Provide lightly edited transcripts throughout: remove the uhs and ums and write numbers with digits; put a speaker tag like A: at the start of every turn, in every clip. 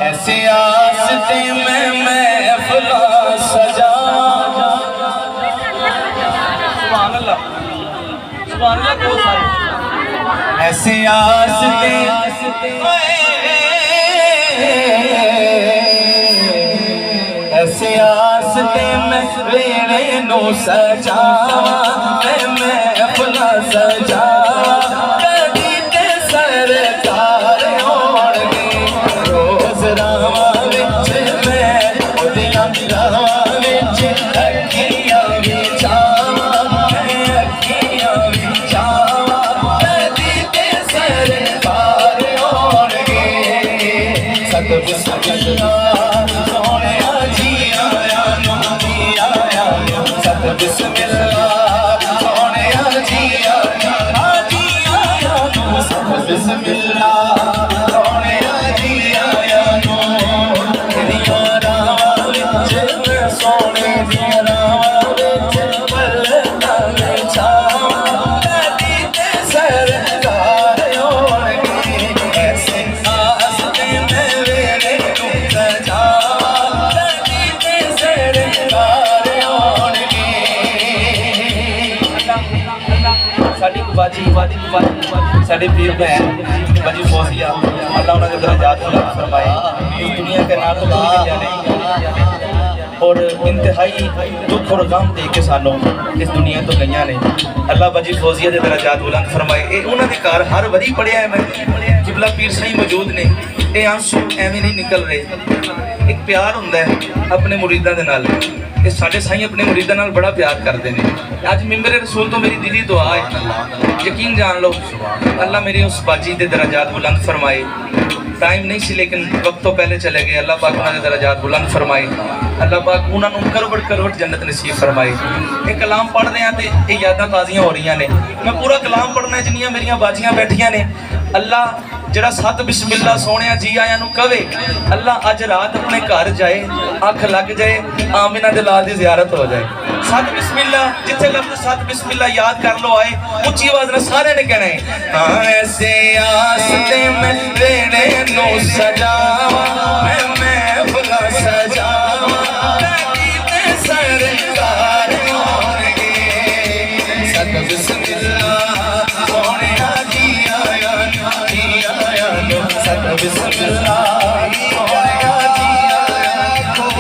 A: ऐसे आस्ते में महफिला सजा। सुभान अल्लाह, सुभान अल्लाह। बहुत सारे ऐसे आस्ते ऐसे आस्ते में वेड़े नो सजा, महफिला सजा। कदी ते सरकार होणगे रोज रावां विच मैं ओदियां रावां विच अखियां विछावां, अखियां विछावां। कदी ते सरकार होणगे सत बिस्मिल्लाह सोहणिया जी आया नो जी आया सत बिस्मिल्लाह सोहणिया जी आया नो सत बिस्मिल्लाह सोहणिया जी आया नो। तेरियां रावां विच मैं सोहणे दियां रावां विच पलकां विछावां। कदी ते सरकार होणगे ऐसे आस्ते में वेड़े नूं सजा। कदी ते सरकार होणगे। साडी बाजी साडे पीर भैन बाजी फौजिया अल्लाह उन्होंने दरजात बुलंद फरमाए, इस दुनिया के नाल तो दूर जाने और इंतहाई दुख और गम दे के सानू इस दुनिया तो गईयां ने। अल्लाह बाजी फौजिया के दरजात बुलंद फरमाए। ये उन्होंने घर हर वरी पढ़िया है मैं, किबला पीर सही मौजूद ने। ये आंसू एवं नहीं निकल रहे, एक प्यार हुंदा है अपने मुरीदां दे नाल। ये साडे साईं अपने मुरीदां नाल बड़ा प्यार करते हैं। अज मिंबरे रसूल तो मेरी दिली दुआ है, यकीन जान लो अल्लाह मेरी उस बाजी के दरजात बुलंद फरमाए। टाइम नहीं सी लेकिन वक्त तो पहले चले गए। अल्लाह पाक उन्होंने दरजात बुलंद फरमाए। अल्लाह पाक उन्होंने करवट करवट जन्नत नसीब फरमाए। ये कलाम पढ़ रहे हैं तो ये यादां ताज़ियां हो रही ने। मैं पूरा कलाम पढ़ना जिन्नियां मेरियां बाजियां बैठियां ने। अल्लाह जरा सत बिस्मिल्लाह सोहणिया जी आया नूं कवे, अल्लाह अज रात अपने घर जाए, अख लग जाए, आमिना दे लाल दी ज़ियारत हो जाए। सत बिस्मिल्लाह जिथे लफ्ज़ सत बिस्मिल्लाह याद कर लो आए, उच्ची आवाज़ नाल सारे ने कहना है। हाँ ऐसे आस्ते में वेड़े नूं सजावां, मैं महफिला सजावां। कदी ते सरकार होणगे सत बिस्मिल्लाह सोहणिया जी आया नो सत बिस्मिल्लाह सोहणिया जी आया नो।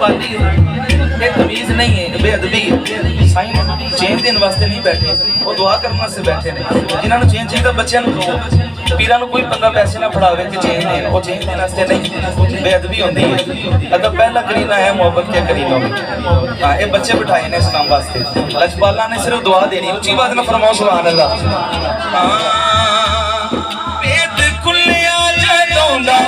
A: पाली ये तमीज नहीं है, बेअदबी है। साईं चेंज देने वास्ते नहीं बैठे, वो दुआ करने वास्ते बैठे ने। जिन्होंने चेंज चाहिए बच्चों को दो, पीरां नूं कोई पंगा पैसे ना फड़ावे कि चेंज देन, वो चेंज देने वास्ते नहीं, बेअदबी होती है। अगर पहला करीना है मोहब्बत के करीना में। हाँ ये बच्चे बिठाए ने इस्लाम वास्ते, लजपाला ने सिर्फ दुआ देनी, उच्ची बात ना फरमाओ सुभान अल्लाह। पेट खुलिया जदों दा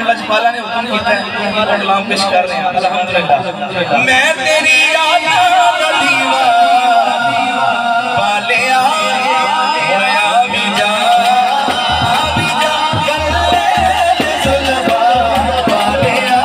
A: लजपाला ने हुक्म किया है, कलाम पेश कर रहे हैं अल्हम्दुलिल्लाह। मैं तेरी याद दा दीवाना पालिया होया भी जा गल्ले जुल्फा पालिया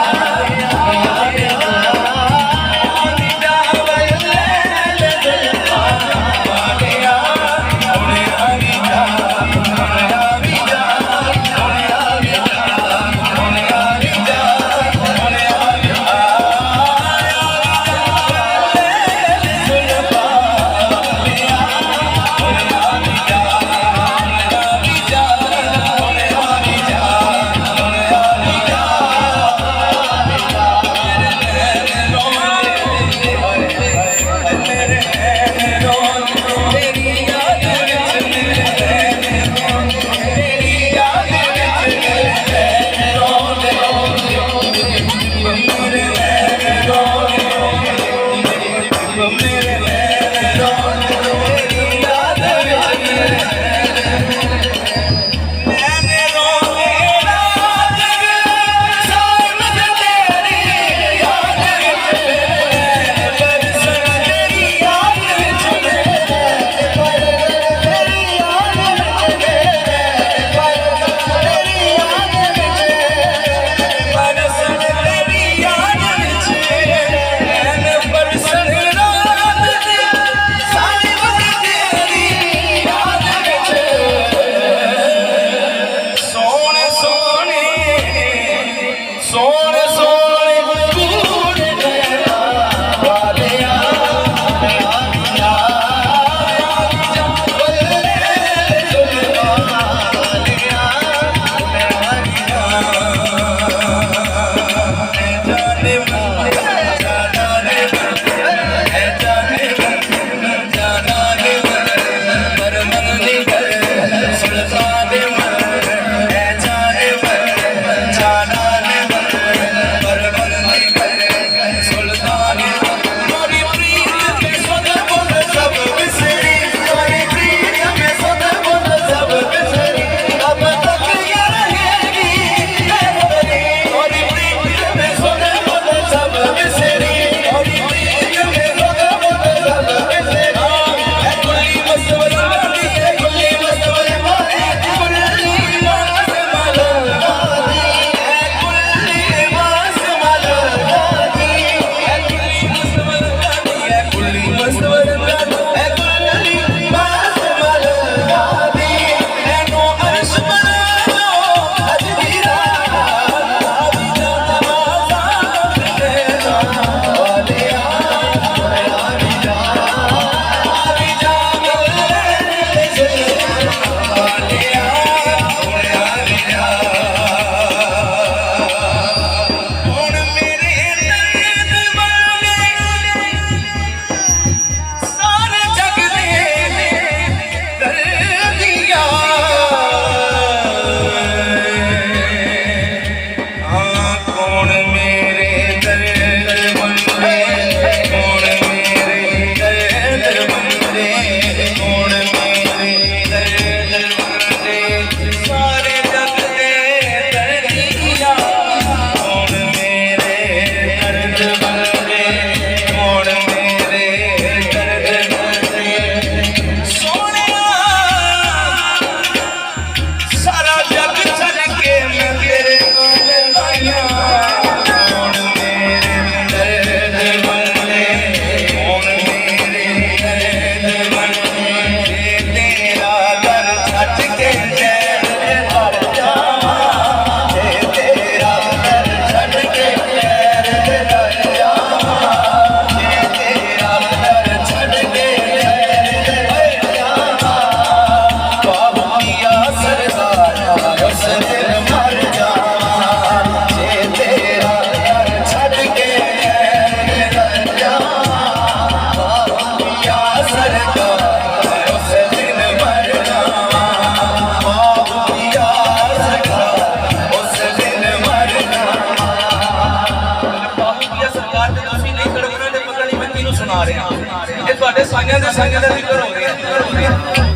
A: ਸਾਡੇ ਸਾਈਆਂ ਦੇ ਜ਼ਿਕਰ ਹੋ ਰਿਹਾ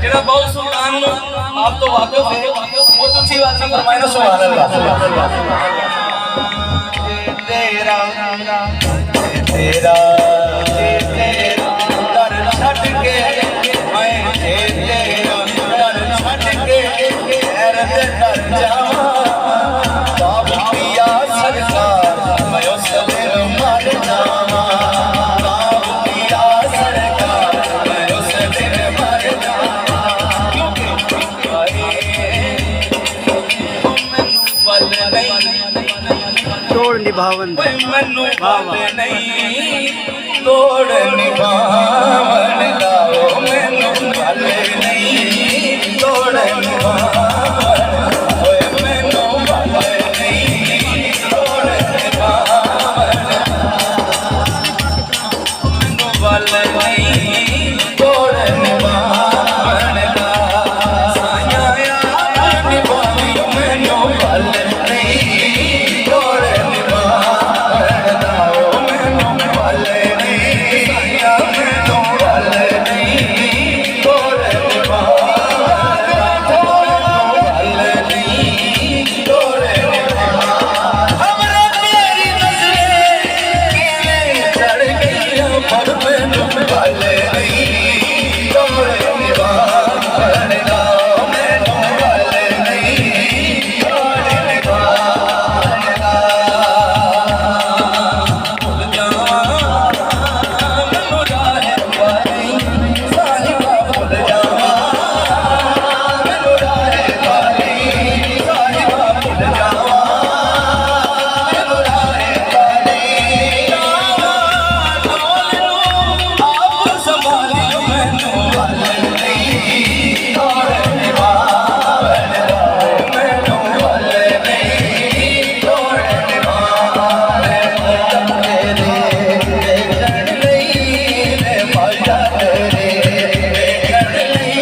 A: ਜਿਹੜਾ ਬਹੁਤ ਸੁਲਤਾਨ ਨੂੰ ਆਪ ਤੋਂ ਵਾਕਿਫ ਹੈ ਉਹ ਤੁਸੀਂ ਵਾਚੀ ਫਰਮਾਏ ਨਾ ਸੁਭਾਨ ਅੱਲਾਹ ਤੇਰਾ ਤੇਰਾ ਦਰ ਛੱਡ ਕੇ ਮੈਂ ਤੇਰਾ ਦਰ ਛੱਡ ਕੇ ਹੈਰਤ ਡਰ ਜਾਵਾਂ ਬਾਬੂ ਪਿਆ ਸਰਕਾਰ ਮੈਂ ਉਸ ਦਿਨ ਮਰ ਜਾਵਾਂ ਬਾਬੂ ਪਿਆ ਸਰਕਾਰ ਮੈਂ ਉਸ ਦਿਨ ਮਰ ਜਾਵਾਂ ਕਿਉਂਕਿ ਆਏ ਮੈਨੂੰ ਬਲ ਨਹੀਂ
B: ਤੋੜ ਨਿਭਾਵਨ
A: ਮੈਨੂੰ ਬਲ ਨਹੀਂ ਤੋੜ ਨਿਭਾਵਨ ਦਾ ਉਹ ਮੈਨੂੰ ਬਲ ਨਹੀਂ ਤੋੜ ਨਿਭਾਵਨ ਓਏ ਮੈਨੂੰ ਬਲ ਨਹੀਂ ਤੋੜ ਨਿਭਾਵਨ ਮੈਨੂੰ ਬਲ ਨਹੀਂ ਤੋੜ ਨਿਭਾਵਨ ਦਾ ਸਾਇਆ ਨਿਭਾਵੀ ਮੈਨੂੰ ਬਲ ਨਹੀਂ ਤੋੜ ਨਿਭਾਵਨ ਦਾ ਉਹ ਮੈਨੂੰ ਬਲ ਨਹੀਂ ਸਾਇਆ ਮੈਨੂੰ ਬਲ ਨਹੀਂ ਤੋੜ ਨਿਭਾਵਨ ਦਾ ਬਲ ਨਹੀਂ ਤੋੜ ਨਿਭਾਵਨ ਹਮਰੇ ਤੇਰੀ ਨਜ਼ਰੇ ਕਿਵੇਂ ਚੜ ਗਈਆਂ ਪਰ ਮੈਨੂੰ ਬਲ ਨਹੀਂ ਤੋੜ ਨਿਭਾਵਨ ਦਾ ਮੈਨੂੰ ਬਲ ਨਹੀਂ ਤੋੜ ਨਿਭਾਵਨ ਦਾ ਭੁੱਲ ਜਾਵਾਂ ਮੈਨੂੰ ਰਾਹ ਪਾਈ ਸਾਹਿਬਾ ਭੁੱਲ ਜਾਵਾਂ ਮੈਨੂੰ ਰਾਹ ਪਾਈ ਸਾਹਿਬਾ ਭੁੱਲ ਜਾਵਾਂ ਮੈਨੂੰ ਰਾਹ ਪਾਈ ਜਾਵਾਂ ਢੋਲ ਨੂੰ ਆਪ ਸੰਭਾਲਿਓ ਮੈਨੂੰ ਬਲ ਨਹੀਂ ਤੋੜ ਨਿਭਾਵਨ ਦਾ ਮੈਨੂੰ ਬਲ ਨਹੀਂ ਤੋੜ ਨਿਭਾਵਨ ਤੇਰੇ ਵੇਖਣ ਲਈ ਮੈਂ ਪਾਇਆ ਤੇਰੇ ਵੇਖਣ ਲਈ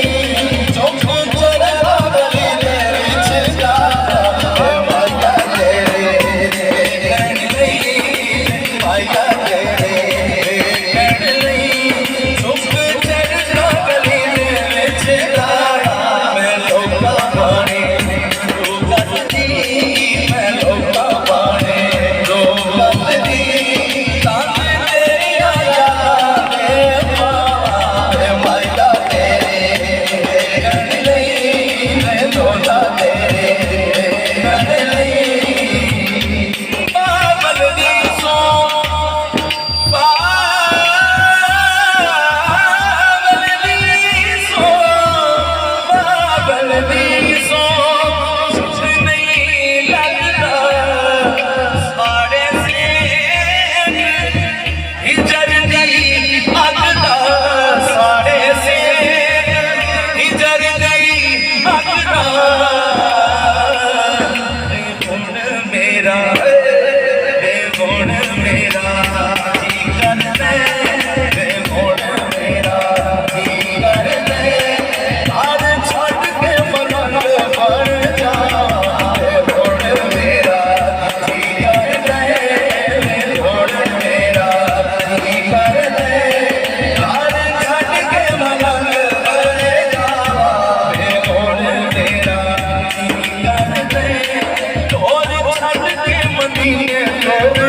A: ਚੁੱਪ ਚੜਾ ਗਲੀ ਦੇ ਵਿੱਚ ਜਾ ਪਾਇਆ ਤੇਰੇ ਵੇਖਣ ਲਈ ਪਾਇਆ ਤੇਰੇ ਵੇਖਣ ਲਈ ਚੁੱਪ ਚੜਾ ਗਲੀ ਦੇ ਵਿੱਚ ਜਾ ਮੈਂ ਲੋਕਾਂ ਬਾਣੇ ਰੋਕਦੀ ਮੈਂ ਲੋਕਾਂ ਬਾਣੇ ਰੋਕਦੀ ਤਾਂ ਤੇਰੀਆਂ ਯਾਦਾਂ ਦੇ ਮਾਰੇ ਮਾਇਆ ਤੇਰੇ ਵੇਖਣ ਲਈ ਮੈਂ ਲੋਕਾਂ ਤੇਰੇ ਵੇਖਣ ਲਈ ਬਾਬਲ ਦੀ ਸੋ ਬਾਬਲ ਦੀ ਸੋ ਬਾਬਲ ਦੀ ਸੋ ਸੁਝ ਨਹੀਂ ਲੱਗਦਾ ਸਾਡੇ ਸੇਨ ਹਿਜਰ ਦੀ ਅੱਗ ਦਾ ਸਾਡੇ ਸੇਨ ਹਿਜਰ ਦੀ ਅੱਗ ਦਾ ਹੁਣ ਮੇਰਾ ਹੁਣ ਮੇਰਾ ਜੀ ਕਰਦਾ ਹੁਣ ਮੇਰਾ ਜੀ ਕਰਦਾ ਆਜ ਛੱਡ ਕੇ ਮਲੰਗ ਬਣ ਜਾ ਹੁਣ ਮੇਰਾ ਜੀ ਕਰਦਾ ਹੁਣ ਮੇਰਾ ਜੀ ਕਰਦਾ ਆਜ ਛੱਡ ਕੇ ਮਲੰਗ ਬਣ ਜਾ ਹੁਣ ਮੇਰਾ ਜੀ ਕਰਦਾ ਢੋਲ ਛੱਡ ਕੇ ਮਦੀਨੇ ਤੋਂ